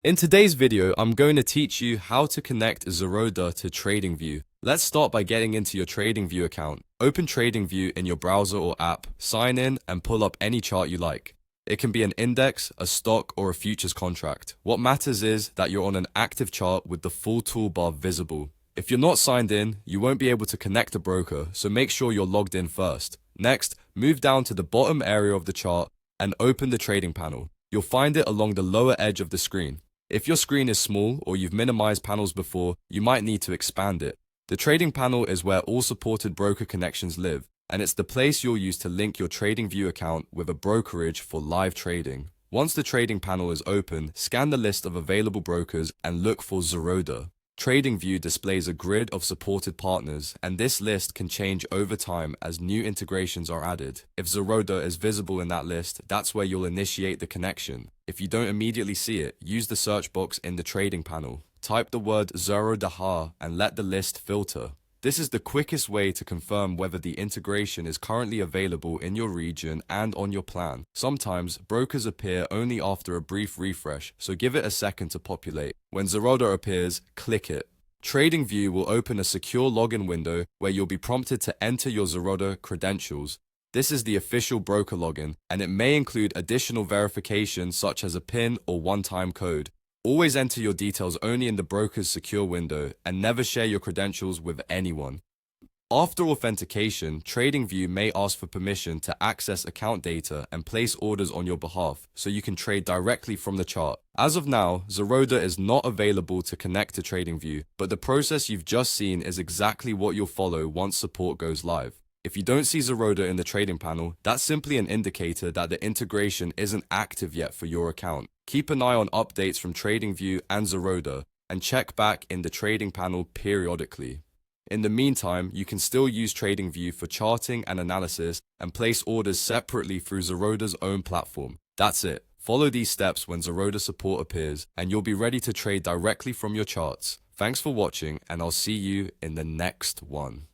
In today's video, I'm going to teach you how to connect Zerodha to TradingView. Let's start by getting into your TradingView account. Open TradingView in your browser or app, sign in, and pull up any chart you like. It can be an index, a stock, or a futures contract. What matters is that you're on an active chart with the full toolbar visible. If you're not signed in, you won't be able to connect a broker, so make sure you're logged in first. Next, move down to the bottom area of the chart and open the trading panel. You'll find it along the lower edge of the screen. If your screen is small or you've minimized panels before, you might need to expand it. The trading panel is where all supported broker connections live, and it's the place you'll use to link your TradingView account with a brokerage for live trading. Once the trading panel is open, scan the list of available brokers and look for Zerodha. TradingView displays a grid of supported partners, and this list can change over time as new integrations are added. If Zerodha is visible in that list, that's where you'll initiate the connection. If you don't immediately see it, use the search box in the trading panel. Type the word zerdoha and let the list filter. This is the quickest way to confirm whether the integration is currently available in your region and on your plan. Sometimes, brokers appear only after a brief refresh, so give it a second to populate. When Zerodha appears, click it. TradingView will open a secure login window where you'll be prompted to enter your Zerodha credentials. This is the official broker login, and it may include additional verification such as a PIN or one-time code. Always enter your details only in the broker's secure window and never share your credentials with anyone. After authentication, TradingView may ask for permission to access account data and place orders on your behalf so you can trade directly from the chart. As of now, Zerodha is not available to connect to TradingView, but the process you've just seen is exactly what you'll follow once support goes live. If you don't see Zerodha in the trading panel, that's simply an indicator that the integration isn't active yet for your account. Keep an eye on updates from TradingView and Zerodha, and check back in the trading panel periodically. In the meantime, you can still use TradingView for charting and analysis and place orders separately through Zerodha's own platform. That's it. Follow these steps when Zerodha support appears, and you'll be ready to trade directly from your charts. Thanks for watching, and I'll see you in the next one.